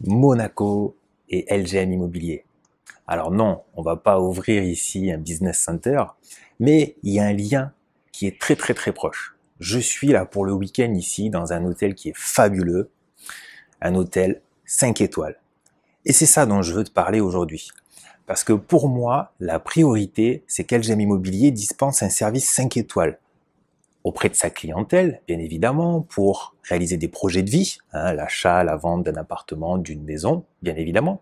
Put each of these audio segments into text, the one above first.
Monaco et LGM Immobilier. Alors non, on va pas ouvrir ici un business center, mais il y a un lien qui est très proche. Je suis là pour le week-end ici dans un hôtel qui est fabuleux, un hôtel 5 étoiles. Et c'est ça dont je veux te parler aujourd'hui. Parce que pour moi, la priorité, c'est qu'LGM Immobilier dispense un service 5 étoiles auprès de sa clientèle, bien évidemment, pour réaliser des projets de vie, l'achat, la vente d'un appartement, d'une maison, bien évidemment.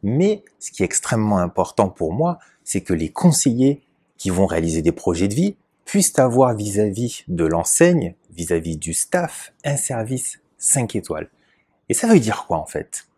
Mais ce qui est extrêmement important pour moi, c'est que les conseillers qui vont réaliser des projets de vie puissent avoir vis-à-vis de l'enseigne, vis-à-vis du staff, un service 5 étoiles. Et ça veut dire quoi en fait?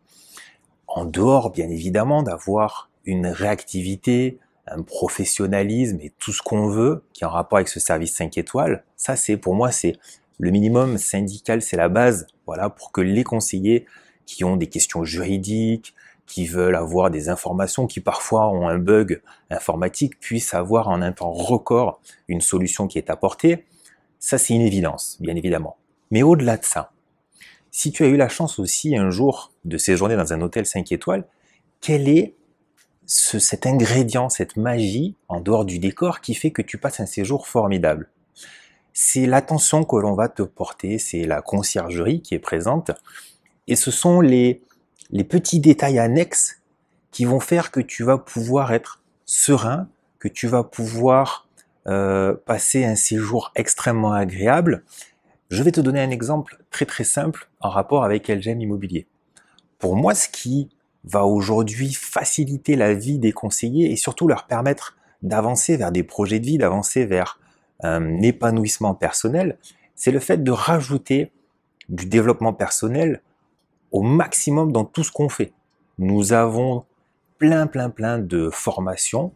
En dehors, bien évidemment, d'avoir une réactivité, un professionnalisme et tout ce qu'on veut qui est en rapport avec ce service 5 étoiles, ça c'est pour moi c'est le minimum syndical, c'est la base, voilà, pour que les conseillers qui ont des questions juridiques, qui veulent avoir des informations, qui parfois ont un bug informatique, puissent avoir en un temps record une solution qui est apportée. Ça c'est une évidence, bien évidemment. Mais au-delà de ça, si tu as eu la chance aussi un jour de séjourner dans un hôtel 5 étoiles, quel est cet ingrédient, cette magie, en dehors du décor, qui fait que tu passes un séjour formidable? C'est l'attention que l'on va te porter, c'est la conciergerie qui est présente, et ce sont les petits détails annexes qui vont faire que tu vas pouvoir être serein, que tu vas pouvoir passer un séjour extrêmement agréable. Je vais te donner un exemple très simple en rapport avec LGM Immobilier. Pour moi, ce qui va aujourd'hui faciliter la vie des conseillers et surtout leur permettre d'avancer vers des projets de vie, d'avancer vers un épanouissement personnel, c'est le fait de rajouter du développement personnel au maximum dans tout ce qu'on fait. Nous avons plein de formations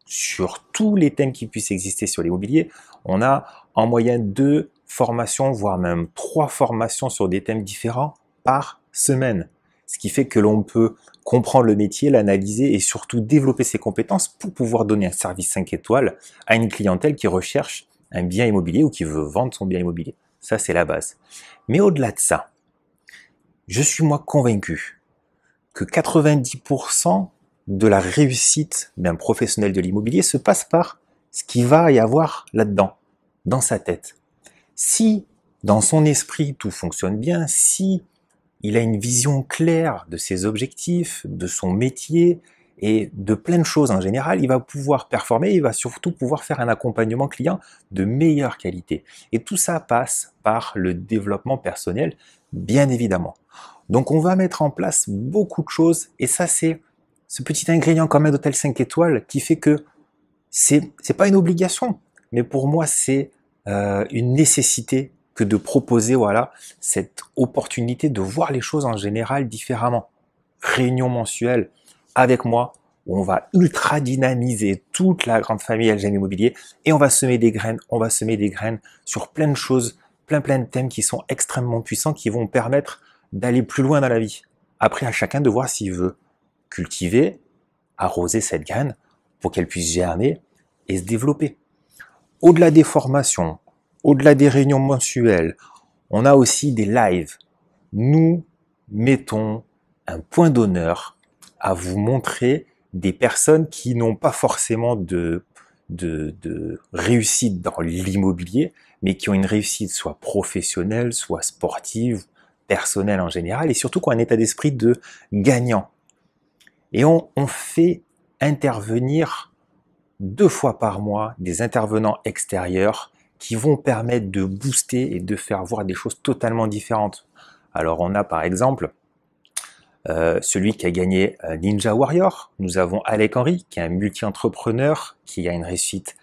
sur tous les thèmes qui puissent exister sur l'immobilier. On a en moyenne 2 formations, voire même 3 formations sur des thèmes différents par semaine. Ce qui fait que l'on peut comprendre le métier, l'analyser et surtout développer ses compétences pour pouvoir donner un service 5 étoiles à une clientèle qui recherche un bien immobilier ou qui veut vendre son bien immobilier. Ça, c'est la base. Mais au-delà de ça, je suis moi convaincu que 90% de la réussite d'un professionnel de l'immobilier se passe par ce qu'il va y avoir là-dedans, dans sa tête. Si dans son esprit tout fonctionne bien, si il a une vision claire de ses objectifs, de son métier et de plein de choses en général, il va pouvoir performer, il va surtout pouvoir faire un accompagnement client de meilleure qualité. Et tout ça passe par le développement personnel, bien évidemment. Donc on va mettre en place beaucoup de choses et ça c'est ce petit ingrédient comme un hôtel 5 étoiles qui fait que c'est pas une obligation, mais pour moi c'est une nécessité que de proposer voilà cette opportunité de voir les choses en général différemment. Réunion mensuelle avec moi où on va ultra dynamiser toute la grande famille LGM Immobilier et on va semer des graines sur plein de choses, plein de thèmes qui sont extrêmement puissants qui vont permettre d'aller plus loin dans la vie. Après à chacun de voir s'il veut cultiver, arroser cette graine pour qu'elle puisse germer et se développer. Au-delà des formations, au-delà des réunions mensuelles, on a aussi des lives. Nous mettons un point d'honneur à vous montrer des personnes qui n'ont pas forcément de réussite dans l'immobilier, mais qui ont une réussite soit professionnelle, soit sportive, personnelle en général, et surtout qui ont un état d'esprit de gagnant. Et on fait intervenir 2 fois par mois des intervenants extérieurs qui vont permettre de booster et de faire voir des choses totalement différentes. Alors on a par exemple celui qui a gagné Ninja Warrior, nous avons Alec Henry qui est un multi-entrepreneur qui a une réussite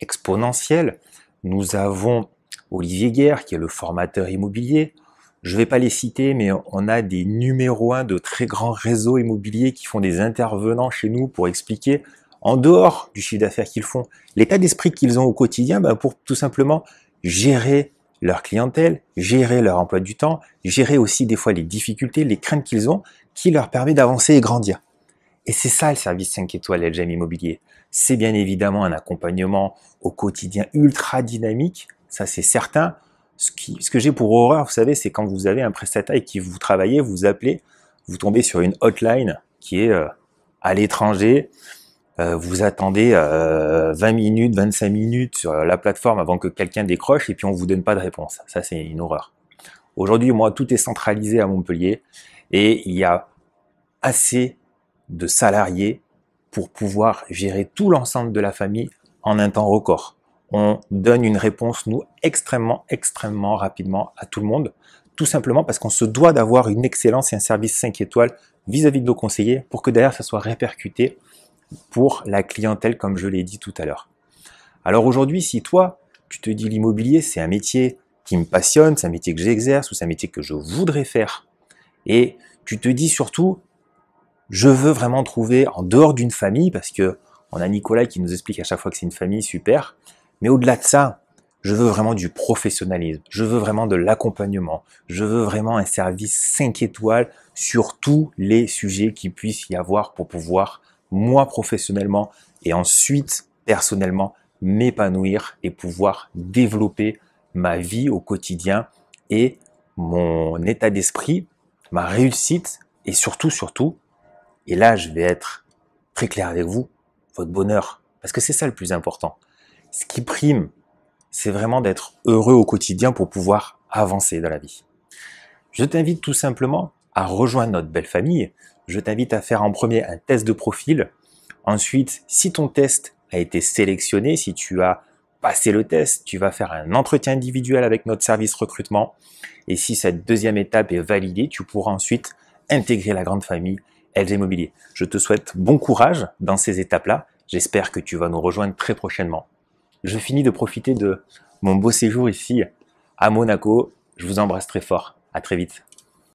exponentielle, nous avons Olivier Guerre qui est le formateur immobilier. Je ne vais pas les citer, mais on a des numéros 1 de très grands réseaux immobiliers qui font des intervenants chez nous pour expliquer, en dehors du chiffre d'affaires qu'ils font, l'état d'esprit qu'ils ont au quotidien pour tout simplement gérer leur clientèle, gérer leur emploi du temps, gérer aussi des fois les difficultés, les craintes qu'ils ont, qui leur permet d'avancer et grandir. Et c'est ça le service 5 étoiles LGM Immobilier. C'est bien évidemment un accompagnement au quotidien ultra dynamique, ça c'est certain. Ce que j'ai pour horreur, vous savez, c'est quand vous avez un prestataire avec qui vous travaillez, vous appelez, vous tombez sur une hotline qui est à l'étranger. Vous attendez 20 minutes, 25 minutes sur la plateforme avant que quelqu'un décroche et puis on vous donne pas de réponse. Ça, c'est une horreur. Aujourd'hui, moi, tout est centralisé à Montpellier et il y a assez de salariés pour pouvoir gérer tout l'ensemble de la famille en un temps record. On donne une réponse, nous, extrêmement rapidement à tout le monde, tout simplement parce qu'on se doit d'avoir une excellence et un service 5 étoiles vis-à-vis de nos conseillers pour que derrière, ça soit répercuté pour la clientèle, comme je l'ai dit tout à l'heure. Alors aujourd'hui, si toi, tu te dis l'immobilier, c'est un métier qui me passionne, c'est un métier que j'exerce ou c'est un métier que je voudrais faire, et tu te dis surtout, je veux vraiment trouver en dehors d'une famille, parce que on a Nicolas qui nous explique à chaque fois que c'est une famille, super, mais au-delà de ça, je veux vraiment du professionnalisme, je veux vraiment de l'accompagnement, je veux vraiment un service 5 étoiles sur tous les sujets qu'il puisse y avoir pour pouvoir, moi professionnellement et ensuite personnellement, m'épanouir et pouvoir développer ma vie au quotidien et mon état d'esprit, ma réussite et surtout, et là je vais être très clair avec vous, votre bonheur, parce que c'est ça le plus important. Ce qui prime, c'est vraiment d'être heureux au quotidien pour pouvoir avancer dans la vie. Je t'invite tout simplement à rejoindre notre belle famille. Je t'invite à faire en premier un test de profil. Ensuite, si ton test a été sélectionné, si tu as passé le test, tu vas faire un entretien individuel avec notre service recrutement. Et si cette deuxième étape est validée, tu pourras ensuite intégrer la grande famille LG Immobilier. Je te souhaite bon courage dans ces étapes-là. J'espère que tu vas nous rejoindre très prochainement. Je finis de profiter de mon beau séjour ici à Monaco. Je vous embrasse très fort. À très vite.